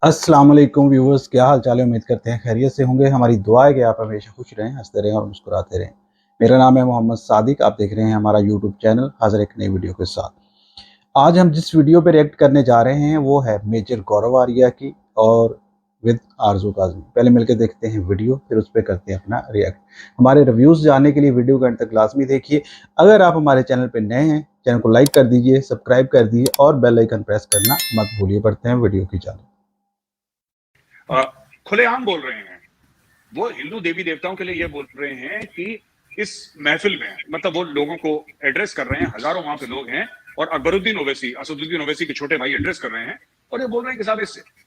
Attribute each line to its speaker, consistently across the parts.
Speaker 1: अस्सलाम वालेकुम व्यूवर्स, क्या हाल चाल है। उम्मीद करते हैं खैरियत से होंगे। हमारी दुआ है कि आप हमेशा खुश रहें, हंसते रहें और मुस्कुराते रहें। मेरा नाम है मोहम्मद सादिक। आप देख रहे हैं हमारा यूट्यूब चैनल हाजिर एक नई वीडियो के साथ। आज हम जिस वीडियो पे रिएक्ट करने जा रहे हैं वो है मेजर गौरव आर्या की और विद आरजू काज़मी। पहले मिलकर देखते हैं वीडियो, फिर उस पर करते हैं अपना रिएक्ट। हमारे रिव्यूज़ जानने के लिए वीडियो को अंत तक लाजमी देखिए। अगर आप हमारे चैनल पर नए हैं, चैनल को लाइक कर दीजिए, सब्सक्राइब कर दीजिए और बेल आइकन प्रेस करना मत भूलिए। बढ़ते हैं वीडियो की जानिब।
Speaker 2: खुलेआम बोल रहे हैं, वो हिंदू देवी देवताओं के लिए ये बोल रहे हैं कि इस महफिल में, मतलब वो लोगों को एड्रेस कर रहे हैं, हजारों वहां पे लोग हैं और अकबरुद्दीन ओवैसी, असदुद्दीन ओवैसी के छोटे भाई एड्रेस कर रहे हैं और ये बोल रहे हैं कि साहब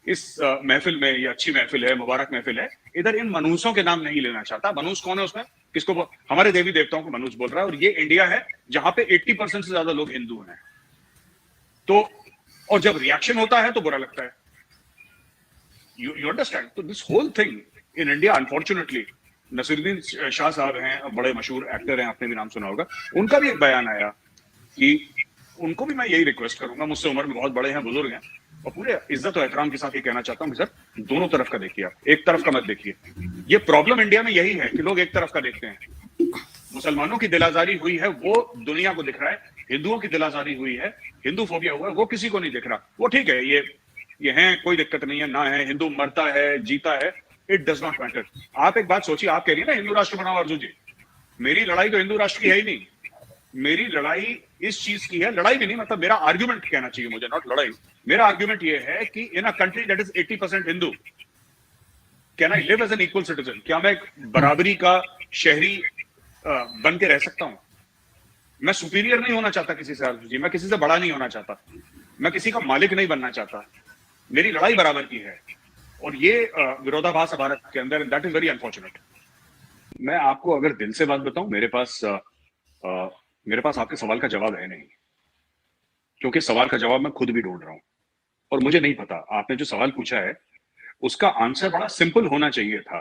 Speaker 2: इस महफिल में, ये अच्छी महफिल है, मुबारक महफिल है, इधर इन मनूसों के नाम नहीं लेना चाहता। मनूस कौन है उसमें? किसको? हमारे देवी देवताओं को मनूस बोल रहा है। और ये इंडिया है जहां पे 80% से ज्यादा लोग हिंदू हैं। तो और जब रिएक्शन होता है तो बुरा लगता है। You understand? तो this whole thing in India, unfortunately, Naseeruddin Shah साहब हैं, बड़े मशहूर एक्टर हैं, आपने भी नाम सुना होगा। उनका भी एक बयान आया कि उनको भी मैं यही रिक्वेस्ट करूंगा, मुझसे उम्र में बहुत बड़े हैं, बुजुर्ग हैं, और पूरे इज्जत और एहतराम के साथ ये कहना चाहता हूँ कि सर, दोनों तरफ का देखिए, आप एक तरफ का मत देखिए। ये प्रॉब्लम इंडिया में यही है कि लोग एक तरफ का देखते हैं। मुसलमानों की दिलाजारी हुई है वो दुनिया को दिख रहा है, हिंदुओं की दिलाजारी हुई है, हिंदू फोबिया हुआ है, वो किसी को नहीं दिख रहा। वो ठीक है, ये हैं, कोई दिक्कत नहीं है, ना है, हिंदू मरता है, जीता है, इट डज नॉट मैटर। आप एक बात सोचिए, आप कह रही है ना हिंदू राष्ट्र बनाओ अर्जुन जी, मेरी लड़ाई तो हिंदू राष्ट्र की है ही नहीं। मेरी लड़ाई इस चीज की है, लड़ाई भी नहीं, मतलब मेरा आर्ग्यूमेंट कहना चाहिए मुझे, नॉट लड़ाई। मेरा आर्ग्यूमेंट ये है कि in a country that is 80% Hindu, can I live as an equal citizen? क्या मैं बराबरी का शहरी बन के रह सकता हूं? मैं सुपीरियर नहीं होना चाहता किसी से अर्जुन जी, मैं किसी से बड़ा नहीं होना चाहता, मैं किसी का मालिक नहीं बनना चाहता। मेरी लड़ाई बराबर की है और ये विरोधाभास है भारत के अंदर, दैट इज वेरी अनफॉर्चुनेट। मैं आपको अगर दिल से बात बताऊं, मेरे पास आपके सवाल का जवाब है नहीं, क्योंकि सवाल का जवाब मैं खुद भी ढूंढ रहा हूं और मुझे नहीं पता। आपने जो सवाल पूछा है उसका आंसर बड़ा सिंपल होना चाहिए था,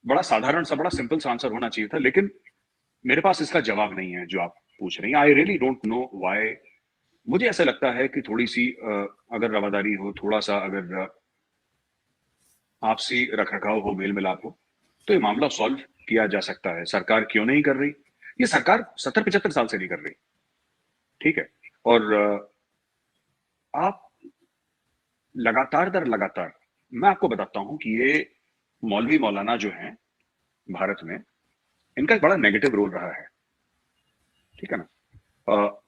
Speaker 2: बड़ा साधारण सा, बड़ा सिंपल सा आंसर होना चाहिए था, लेकिन मेरे पास इसका जवाब नहीं है जो आप पूछ रही हैं। I really don't know why. मुझे ऐसा लगता है कि थोड़ी सी अगर रवादारी हो, थोड़ा सा अगर आपसी रखरखाव हो, मेल मिलाप हो, तो ये मामला सॉल्व किया जा सकता है। सरकार क्यों नहीं कर रही? ये सरकार 70-75 साल से नहीं कर रही, ठीक है? और आप लगातार दर लगातार, मैं आपको बताता हूं कि ये मौलवी मौलाना जो हैं भारत में, इनका एक बड़ा नेगेटिव रोल रहा है, ठीक है ना?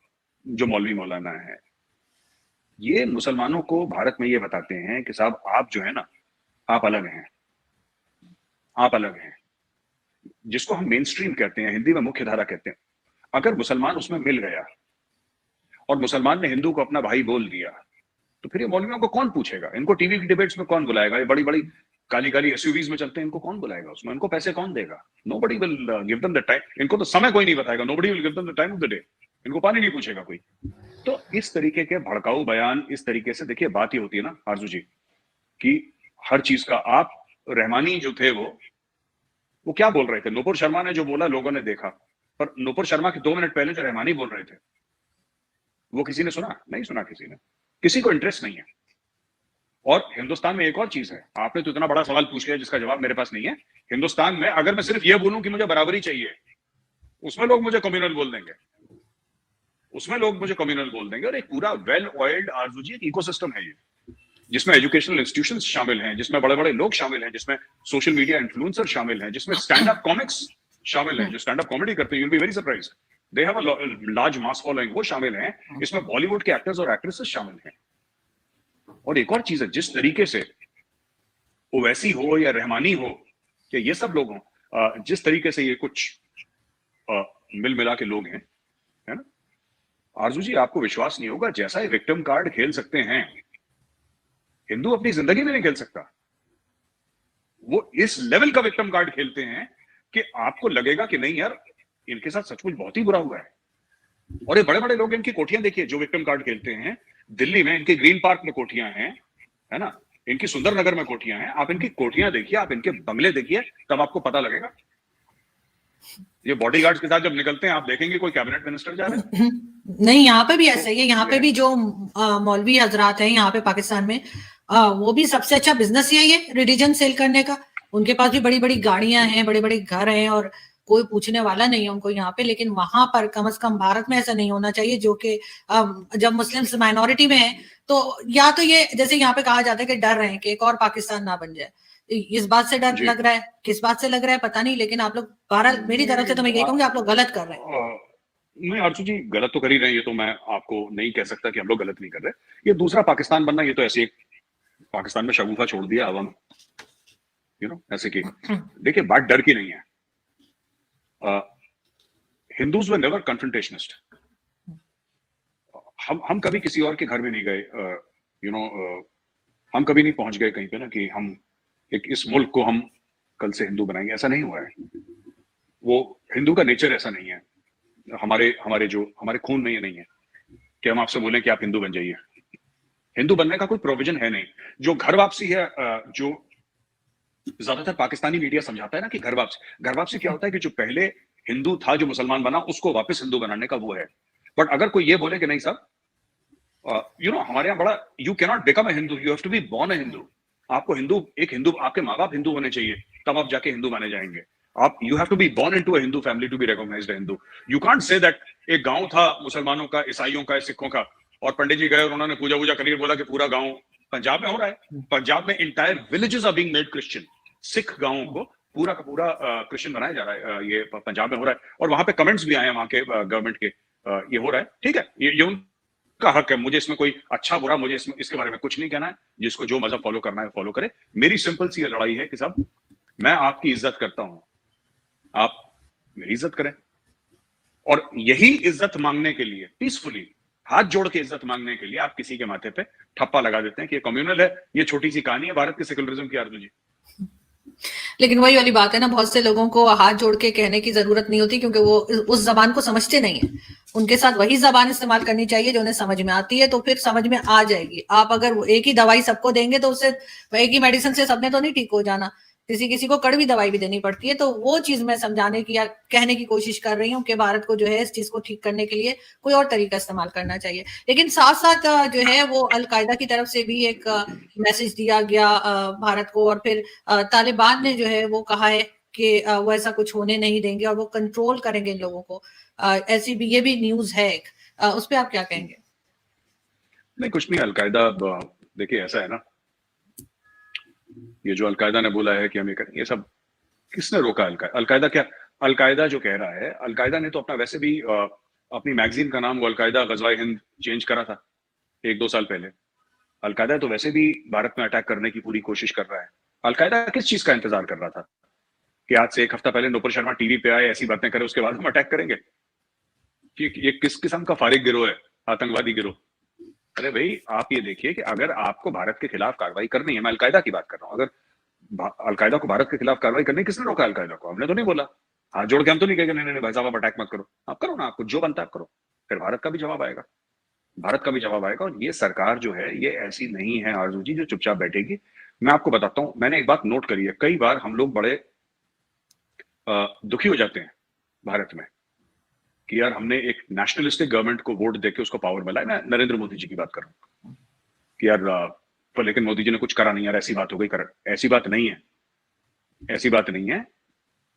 Speaker 2: जो मौलवी मौलाना है, ये मुसलमानों को भारत में ये बताते हैं कि साहब आप जो है ना, आप अलग हैं, आप अलग हैं, जिसको हम मेन स्ट्रीम कहते हैं, हिंदी में मुख्य धारा कहते हैं। अगर मुसलमान उसमें मिल गया और मुसलमान ने हिंदू को अपना भाई बोल दिया, तो फिर ये मौलवियों को कौन पूछेगा? इनको टीवी की डिबेट्स में कौन बुलाएगा? ये बड़ी बड़ी काली काली एसयूवीज में चलते हैं, इनको कौन बुलाएगा उसमें? इनको पैसे कौन देगा? Nobody will give them the time. इनको तो समय कोई नहीं बताएगा, nobody will give them the time of the day. इनको पानी नहीं पूछेगा कोई। तो इस तरीके के भड़काऊ बयान, इस तरीके से, देखिए बात ही होती है ना आरजू जी, कि हर चीज का आप, रहमानी जो थे वो क्या बोल रहे थे? नुपुर शर्मा ने जो बोला लोगों ने देखा, पर नुपुर शर्मा के 2 मिनट पहले जो रहमानी बोल रहे थे वो किसी ने सुना? नहीं सुना किसी ने, किसी को इंटरेस्ट नहीं है। और हिंदुस्तान में एक और चीज है, आपने तो इतना बड़ा सवाल पूछ लिया जिसका जवाब मेरे पास नहीं है। हिंदुस्तान में अगर मैं सिर्फ ये बोलूं कि मुझे बराबरी चाहिए, उसमें लोग मुझे कम्युनल बोल देंगे, उसमें लोग मुझे कम्युनल बोल देंगे। और एक पूरा वेल ऑयल्ड आरजू जी एक इकोसिस्टम है ये, जिसमें एजुकेशनल इंस्टीट्यूशंस शामिल हैं, जिसमें बड़े बड़े लोग शामिल हैं, जिसमें सोशल मीडिया इन्फ्लुएंसर शामिल हैं, जिसमें स्टैंड अप कॉमिक्स शामिल हैं, जो स्टैंड अप कॉमेडी करते हैं, you will be very surprised, they have a large mass following, वो शामिल हैं। इसमें बॉलीवुड के एक्टर्स और एक्ट्रेसेस शामिल हैं। और एक और चीज है, जिस तरीके से ओवैसी हो या रहमानी हो या ये सब लोग हों, जिस तरीके से ये कुछ मिल मिला के लोग हैं, है ना आरजू जी, आपको विश्वास नहीं होगा, जैसा ये विक्टिम कार्ड खेल सकते हैं, हिंदू अपनी जिंदगी में नहीं खेल सकता। वो इस लेवल का विक्टिम कार्ड खेलते हैं कि आपको लगेगा कि नहीं यार, इनके साथ सचमुच बहुत ही बुरा हुआ है। और ये बड़े बड़े लोग, इनकी कोठियां देखिए, जो विक्टिम कार्ड खेलते हैं, दिल्ली में इनके ग्रीन पार्क में कोठियां हैं, है ना, इनकी सुंदर नगर में कोठियां हैं। आप इनकी कोठियां देखिए, आप इनके बंगले देखिए, तब आपको पता लगेगा। ये बॉडीगार्ड्स के साथ जब निकलते हैं, आप देखेंगे कोई कैबिनेट मिनिस्टर जा रहे हैं।
Speaker 3: नहीं, यहाँ पे भी ऐसा ही है। यहाँ पे भी जो मौलवी हजरात हैं यहाँ पे पाकिस्तान में, वो भी सबसे अच्छा बिजनेस ही है ये रिलीजन सेल करने का। उनके पास भी बड़ी बड़ी गाड़ियां हैं, बड़े बड़े घर हैं और कोई पूछने वाला नहीं है उनको यहाँ पे। लेकिन वहां पर कम से कम भारत में ऐसा नहीं होना चाहिए, जो कि जब मुस्लिम्स माइनॉरिटी में है तो या तो ये जैसे यहाँ पे कहा जाता है कि डर रहे हैं कि एक और पाकिस्तान ना बन जाए। इस बात से डर
Speaker 2: जी
Speaker 3: लग रहा है, किस बात से लग रहा है पता नहीं, लेकिन आप लोग भारत, मेरी तरफ से तो मैं यही कहूंगी आप लोग गलत कर रहे हैं।
Speaker 2: नहीं आरजू जी, गलत तो कर ही रहे हैं, ये तो मैं आपको नहीं कह सकता कि हम लोग गलत नहीं कर रहे। ये दूसरा पाकिस्तान बनना, ये तो ऐसे एक पाकिस्तान में शगुफा छोड़ दिया हवा में, ऐसे कि देखिए, बात डर की नहीं है। Hindus were never confrontationist. हम कभी किसी और के घर में नहीं गए, हम कभी नहीं पहुंच गए कहीं पे ना कि हम इस मुल्क को हम कल से हिंदू बनाएंगे, ऐसा नहीं हुआ है। वो हिंदू का नेचर ऐसा नहीं है। हमारे खून में ये नहीं है कि हम आपसे बोलें कि आप हिंदू बन जाइए। हिंदू बनने का कोई प्रोविजन है नहीं। जो घर वापसी है, जो ज्यादातर पाकिस्तानी मीडिया समझाता है ना कि घर वापसी क्या होता है कि जो पहले हिंदू था, जो मुसलमान बना, उसको वापस हिंदू बनाने का वो है। बट अगर कोई ये बोले कि नहीं साहब, हमारे यहाँ बड़ा, you can not become a Hindu, you have to be born a Hindu. आपको हिंदू, आपके माँ बाप हिंदू होने चाहिए, तब आप जाके हिंदू माने जाएंगे। आप you have to be born into a Hindu family to be recognized Hindu. You can't say that एक गांव था मुसलमानों का, ईसाइयों का, सिखों का, और पंडित जी गए और उन्होंने पूजा वूजा करी, बोला कि पूरा गांव, पंजाब में हो रहा है, पंजाब में entire villages are being made Christian. Sikh गांवों को पूरा का पूरा क्रिश्चियन बनाया जा रहा है, ये पंजाब में हो रहा है। और वहां पे कमेंट्स भी आए वहां के गवर्नमेंट के, ये हो रहा है, ठीक है, ये उनका हक है। मुझे इसमें कोई अच्छा बुरा, मुझे इसके बारे में कुछ नहीं कहना है। जिसको जो मजहब फॉलो करना है फॉलो करे। मेरी सिंपल सी लड़ाई है कि साहब, मैं आपकी इज्जत करता हूं, आप मेरी इज्जत करें। और यही इज्जत मांगने के लिए, पीसफुली हाथ जोड़ के इज्जत मांगने के लिए, आप किसी के माथे पे ठप्पा लगा देते हैं कि ये कम्युनल है। ये छोटी सी कहानी है भारत के सेकुलरिज्म की, आरजू जी।
Speaker 3: लेकिन वही वाली बात है ना, बहुत से लोगों को हाथ जोड़ के कहने की जरूरत नहीं होती, क्योंकि वो उस जबान को समझते नहीं है। उनके साथ वही जबान इस्तेमाल करनी चाहिए जो उन्हें समझ में आती है, तो फिर समझ में आ जाएगी। आप अगर एक ही दवाई सबको देंगे तो उससे, एक ही मेडिसिन से सबने तो नहीं ठीक हो जाना, किसी किसी को कड़वी दवाई भी देनी पड़ती है। तो वो चीज मैं समझाने की या कहने की कोशिश कर रही हूँ कि भारत को जो है इस चीज को ठीक करने के लिए कोई और तरीका इस्तेमाल करना चाहिए। लेकिन साथ साथ जो है वो अलकायदा की तरफ से भी एक मैसेज दिया गया भारत को, और फिर तालिबान ने जो है वो कहा है कि वो ऐसा कुछ होने नहीं देंगे और वो कंट्रोल करेंगे इन लोगों को। ऐसी भी ये भी न्यूज है एक, उस पर आप क्या कहेंगे?
Speaker 2: नहीं, कुछ नहीं। अलकायदा, देखिए ऐसा है ना, ये जो अलकायदा ने बोला है कि हम ये करें, ये सब किसने रोका? अलकायदा क्या, अलकायदा जो कह रहा है, अलकायदा ने तो अपना वैसे भी अपनी मैगजीन का नाम वो अलकायदा गजवाए हिंद चेंज करा था 1-2 साल पहले। अलकायदा तो वैसे भी भारत में अटैक करने की पूरी कोशिश कर रहा है। अलकायदा किस चीज का इंतजार कर रहा था कि आज से 1 हफ्ता पहले नुपुर शर्मा टीवी पे आए, ऐसी बातें करे, उसके बाद हम अटैक करेंगे? कि ये किस किस्म का फारिग गिरोह है, आतंकवादी गिरोह? अरे भाई, आप ये देखिए कि अगर आपको भारत के खिलाफ कार्रवाई करनी है, मैं अलकायदा की बात कर रहा हूँ, अगर अलकायदा को भारत के खिलाफ कार्रवाई करनी, किसने रोका अलकायदा को? हमने तो नहीं बोला। हाथ जोड़ के हम तो नहीं कहेंगे नहीं नहीं भाई साहब आप अटैक मत करो। आप करो ना, आपको जो बनता है आप करो। फिर भारत का भी जवाब आएगा, भारत का भी जवाब आएगा। और ये सरकार जो है, ये ऐसी नहीं है आरजू जी जो चुपचाप बैठेगी। मैं आपको बताता हूँ, मैंने एक बात नोट करी है, कई बार हम लोग बड़े दुखी हो जाते हैं भारत में कि यार हमने एक नेशनलिस्टिक गवर्नमेंट को वोट देके उसको पावर मिला है। मैं नरेंद्र मोदी जी की बात कर रहा हूँ कि यार पर लेकिन मोदी जी ने कुछ करा नहीं यार, ऐसी बात हो गई। ऐसी बात नहीं है, ऐसी बात नहीं है।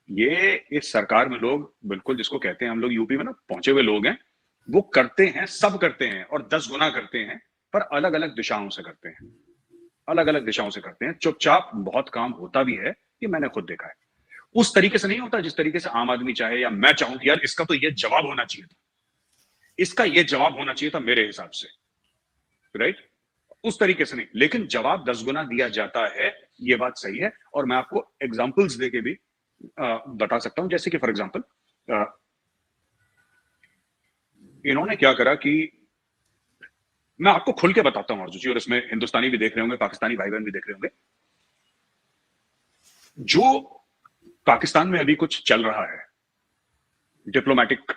Speaker 2: ये इस सरकार में लोग, बिल्कुल जिसको कहते हैं हम लोग यूपी में ना पहुंचे हुए लोग हैं, वो करते हैं, सब करते हैं और 10 गुना करते हैं, पर अलग अलग दिशाओं से करते हैं, अलग अलग दिशाओं से करते हैं। चुपचाप बहुत काम होता भी है, ये मैंने खुद देखा है। उस तरीके से नहीं होता जिस तरीके से आम आदमी चाहे या मैं चाहूं कि यार इसका तो ये जवाब होना चाहिए था, इसका ये जवाब होना चाहिए था मेरे हिसाब से, राइट? उस तरीके से नहीं, लेकिन जवाब 10 गुना दिया जाता है, ये बात सही है। और मैं आपको एग्जाम्पल्स देके भी बता सकता हूं। जैसे कि फॉर एग्जाम्पल, इन्होंने क्या करा कि मैं आपको खुल के बताता हूं अर्जुन जी, और इसमें हिंदुस्तानी भी देख रहे होंगे, पाकिस्तानी भाई बहन भी देख रहे होंगे। जो पाकिस्तान में अभी कुछ चल रहा है डिप्लोमेटिक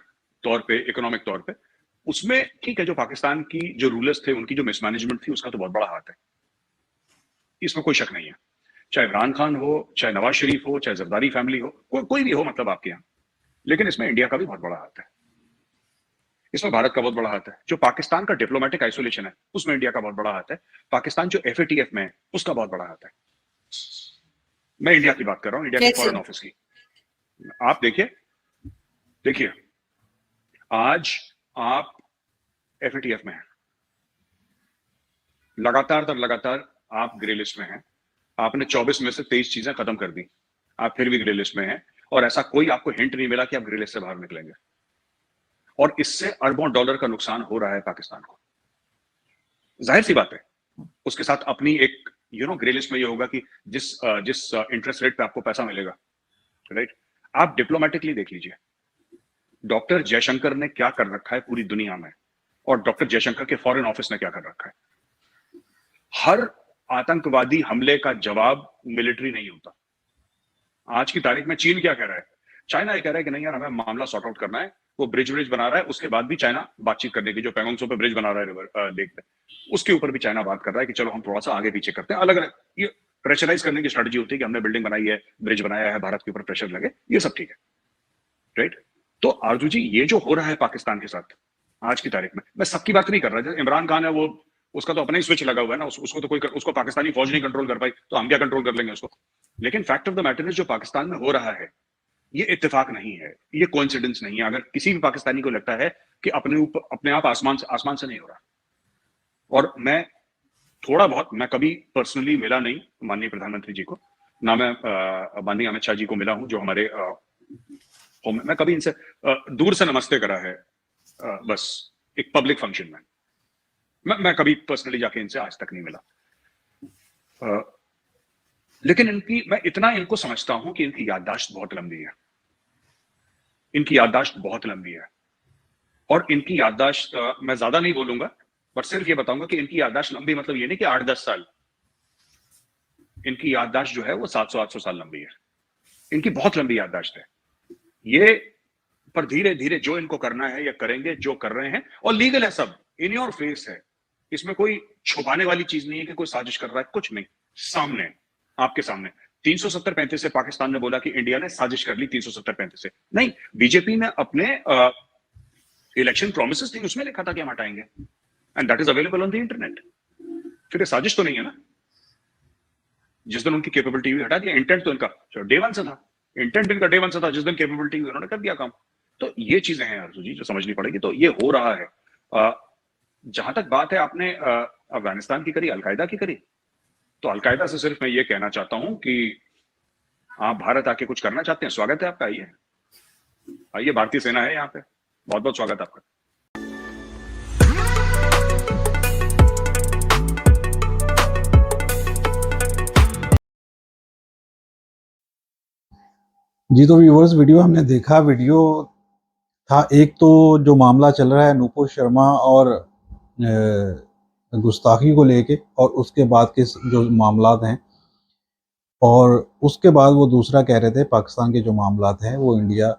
Speaker 2: तौर पे, इकोनॉमिक तौर पे, उसमें ठीक है, जो पाकिस्तान की जो रूलर्स थे उनकी जो मिसमैनेजमेंट थी उसका तो बहुत बड़ा हाथ है, इसमें कोई शक नहीं है। चाहे इमरान खान हो, चाहे नवाज शरीफ हो, चाहे जरदारी फैमिली हो, कोई भी हो, मतलब आपके यहाँ, लेकिन इसमें इंडिया का भी बहुत बड़ा हाथ है। इसमें भारत का बहुत बड़ा हाथ है। जो पाकिस्तान का डिप्लोमेटिक आइसोलेशन है, उसमें इंडिया का बहुत बड़ा हाथ है। पाकिस्तान जो FATF में है, उसका बहुत बड़ा हाथ है। मैं इंडिया की बात कर रहा हूँ, इंडिया के
Speaker 3: कैसे?
Speaker 2: फॉरेन ऑफिस की। आप देखिए आज आप FATF में हैं, लगातार आप ग्रे लिस्ट में हैं। आपने 24 में से 23 चीजें खत्म कर दी, आप फिर भी ग्रे लिस्ट में हैं, और ऐसा कोई आपको हिंट नहीं मिला कि आप ग्रे लिस्ट से बाहर निकलेंगे। और इससे अरबों डॉलर का नुकसान हो रहा है पाकिस्तान को। जाहिर सी बात है, उसके साथ अपनी एक ग्रे लिस्ट में ये होगा कि जिस इंटरेस्ट रेट पे आपको पैसा मिलेगा, राइट। आप डिप्लोमेटिकली देख लीजिए, डॉक्टर जयशंकर ने क्या कर रखा है पूरी दुनिया में, और डॉक्टर जयशंकर के फॉरेन ऑफिस ने क्या कर रखा है। हर आतंकवादी हमले का जवाब मिलिट्री नहीं होता। आज की तारीख में चीन क्या कह रहा है? चाइना ये कह रहा है कि नहीं यार, हमें मामला सॉर्ट आउट करना है। वो ब्रिज बना रहा है, उसके बाद भी चाइना बातचीत करने की, जो पैंगोंग त्सो पे ब्रिज बना रहा है रिवर लेक पे, उसके ऊपर भी चाइना बात कर रहा है कि चलो हम थोड़ा सा आगे पीछे करते हैं। अलग अलग ये प्रेशराइज करने की स्ट्रेटजी होती है कि हमने बिल्डिंग बनाई है, ब्रिज बनाया है, भारत के ऊपर प्रेशर लगे, ये सब ठीक है, राइट। तो आरजू जी, ये जो हो रहा है पाकिस्तान के साथ आज की तारीख में, मैं सबकी बात नहीं कर रहा। जैसे इमरान खान है, वो उसका तो अपना ही स्विच लगा हुआ है ना, उसको तो उसको पाकिस्तानी फौज नहीं कंट्रोल कर पाई, तो हम क्या कंट्रोल कर लेंगे उसको। लेकिन fact of the matter is, जो पाकिस्तान में हो रहा है ये इत्तेफाक नहीं है, ये कोइंसिडेंस नहीं है। अगर किसी भी पाकिस्तानी को लगता है कि अपने आप आसमान से नहीं हो रहा, और मैं थोड़ा बहुत, मैं कभी पर्सनली मिला नहीं माननीय प्रधानमंत्री जी को, ना मैं माननीय अमित शाह जी को मिला हूं, जो हमारे मैं कभी इनसे दूर से नमस्ते करा है, बस एक पब्लिक फंक्शन में। मैं कभी पर्सनली जाके इनसे आज तक नहीं मिला। लेकिन मैं इतना इनको समझता हूं कि इनकी याददाश्त बहुत लंबी है, इनकी याददाश्त बहुत लंबी है। और इनकी याददाश्त, मैं ज्यादा नहीं बोलूंगा, बट सिर्फ ये बताऊंगा कि इनकी याददाश्त लंबी मतलब ये नहीं कि 8-10 साल। इनकी याददाश्त जो है वो 700-800 साल लंबी है। इनकी बहुत लंबी याददाश्त है ये। पर धीरे धीरे जो इनको करना है या करेंगे, जो कर रहे हैं, और लीगल है, सब इन योर फेस है। इसमें कोई छुपाने वाली चीज नहीं है कि कोई साजिश कर रहा है, कुछ नहीं, सामने, आपके सामने। 370-35 से पाकिस्तान ने बोला कि इंडिया ने साजिश कर ली, 370-35 से नहीं। बीजेपी ने अपने इलेक्शन प्रोमिसेस थी, उसमें लिखा था कि हम हटाएंगे, and that is available on the internet. फिर ये साजिश तो नहीं है ना। जिस दिन उनकी कैपेबिलिटी हुई, हटा दिया। इंटेंट तो इनका डे वन से था, इंटेंट इनका डे वन से था। जिस दिन कैपेबिलिटी हुई, उन्होंने कर दिया काम। तो ये चीजें हैं अर्जुन जी, जो समझनी पड़ेगी। तो ये हो रहा है। जहां तक बात है, आपने अफगानिस्तान की करी, अलकायदा की करी, तो अलकायदा से सिर्फ मैं ये कहना चाहता हूं कि आप भारत आके कुछ करना चाहते हैं, स्वागत है आपका। आइए, भारतीय सेना है यहाँ पे, बहुत बहुत स्वागत है आपका।
Speaker 1: जी, तो व्यूवर्स, वीडियो हमने देखा। वीडियो था एक तो जो मामला चल रहा है नूपुर शर्मा और गुस्ताखी को लेके, और उसके बाद के जो मामलात हैं, और उसके बाद वो दूसरा कह रहे थे पाकिस्तान के जो मामलात हैं वो इंडिया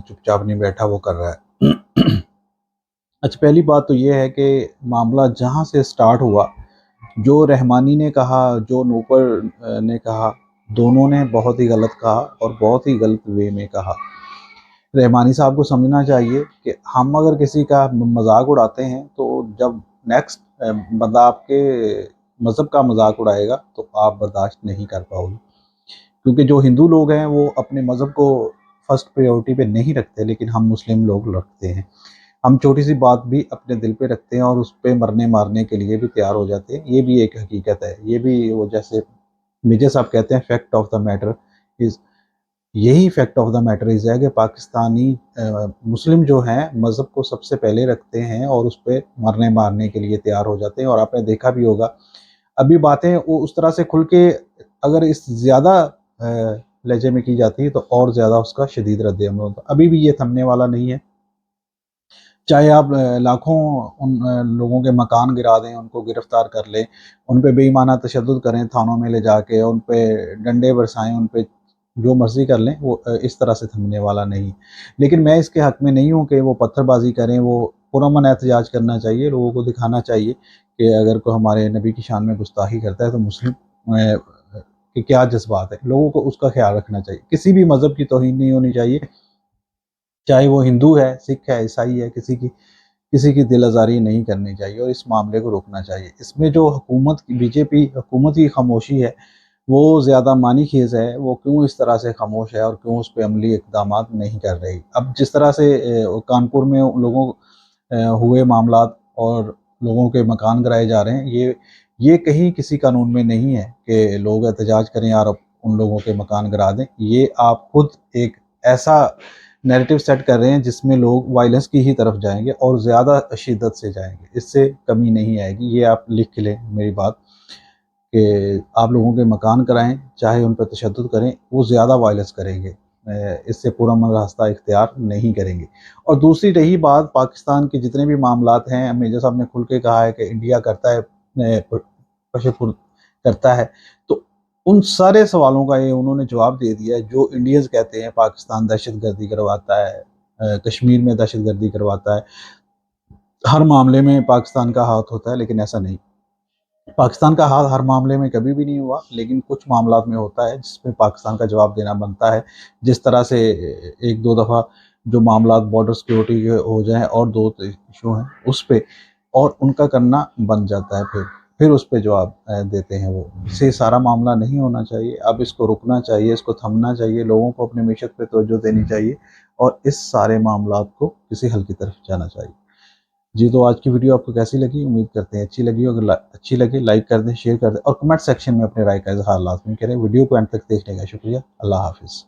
Speaker 1: चुपचाप नहीं बैठा, वो कर रहा है। अच्छा, पहली बात तो ये है कि मामला जहाँ से स्टार्ट हुआ, जो रहमानी ने कहा, जो नूपुर ने कहा, दोनों ने बहुत ही गलत कहा और बहुत ही गलत वे में कहा। रहमानी साहब को समझना चाहिए कि हम अगर किसी का मजाक उड़ाते हैं, तो जब नेक्स्ट बंदा आपके मज़हब का मजाक उड़ाएगा तो आप बर्दाश्त नहीं कर पाओगे। क्योंकि जो हिंदू लोग हैं वो अपने मज़हब को फर्स्ट प्रायोरिटी पे नहीं रखते, लेकिन हम मुस्लिम लोग रखते हैं। हम छोटी सी बात भी अपने दिल पे रखते हैं और उस पर मरने मारने के लिए भी तैयार हो जाते हैं। ये भी एक हकीकत है। ये भी वो जैसे मेजर साहब कहते हैं, fact of the matter is, यही fact of the matter is है कि पाकिस्तानी मुस्लिम जो हैं मज़हब को सबसे पहले रखते हैं और उस पर मरने मारने के लिए तैयार हो जाते हैं। और आपने देखा भी होगा, अभी बातें वो उस तरह से खुल के अगर इस ज़्यादा लहजे में की जाती है तो और ज़्यादा उसका शदीद रद्द-ए-अमल होता। अभी भी ये थमने वाला नहीं है। चाहे आप लाखों उन लोगों के मकान गिरा दें, उनको गिरफ्तार कर लें, उन पे बेईमाना तशद्दुद करें थानों में ले जाके, उन पे डंडे बरसाएं, उन पे जो मर्ज़ी कर लें, वो इस तरह से थमने वाला नहीं। लेकिन मैं इसके हक़ में नहीं हूँ कि वो पत्थरबाज़ी करें। वो पुरअमन एहतजाज करना चाहिए, लोगों को दिखाना चाहिए कि अगर कोई हमारे नबी की शान में गुस्ताखी करता है तो मुस्लिम के क्या जज़्बात है। लोगों को उसका ख्याल रखना चाहिए। किसी भी मज़हब की तौहीन नहीं होनी चाहिए, चाहे वो हिंदू है, सिख है, ईसाई है, किसी की किसी की दिल आज़ारी नहीं करनी चाहिए और इस मामले को रोकना चाहिए। इसमें जो हुकूमत की बीजेपी हुकूमत की खामोशी है वो ज़्यादा मानीखेज़ है। वो क्यों इस तरह से खामोश है और क्यों उस पे अमली इक़दामात नहीं कर रही। अब जिस तरह से कानपुर में लोगों हुए मामलात और लोगों के मकान गिराए जा रहे हैं, ये कहीं किसी कानून में नहीं है कि लोग एहतजाज करें और उन लोगों के मकान गिरा दें। ये आप खुद एक ऐसा नैरेटिव सेट कर रहे हैं जिसमें लोग वायलेंस की ही तरफ जाएंगे और ज़्यादा शिद्दत से जाएंगे, इससे कमी नहीं आएगी। ये आप लिख के लें मेरी बात कि आप लोगों के मकान कराएं, चाहे उन पर तशद्दुद करें, वो ज़्यादा वायलेंस करेंगे, इससे पुरअमन रास्ता इख्तियार नहीं करेंगे। और दूसरी रही बात पाकिस्तान के जितने भी मामलात हैं, मेजर साहब ने खुल के कहा है कि इंडिया करता है कशफ करता है, तो उन सारे सवालों का ये उन्होंने जवाब दे दिया है। जो इंडियंस कहते हैं पाकिस्तान दहशतगर्दी करवाता है, कश्मीर में दहशतगर्दी करवाता है, हर मामले में पाकिस्तान का हाथ होता है, लेकिन ऐसा नहीं। पाकिस्तान का हाथ हर मामले में कभी भी नहीं हुआ, लेकिन कुछ मामलात में होता है जिसमें पाकिस्तान का जवाब देना बनता है। जिस तरह से एक दो दफ़ा जो मामलात बॉर्डर सिक्योरिटी के हो जाएँ और दो इशू हैं उस पे, और उनका करना बन जाता है, फिर उस पे जवाब देते हैं वो। इससे सारा मामला नहीं होना चाहिए। अब इसको रुकना चाहिए, इसको थमना चाहिए, लोगों को अपने मिशन पे तवज्जो देनी चाहिए और इस सारे मामलात को किसी हल की तरफ जाना चाहिए। जी, तो आज की वीडियो आपको कैसी लगी? उम्मीद करते हैं अच्छी लगी हो। अगर अच्छी लगे लाइक कर दें, शेयर कर दें और कमेंट सेक्शन में अपने राय का इज़हार लाज़मी करें। वीडियो को एंड तक देखने का शुक्रिया। अल्लाह हाफ़िज़।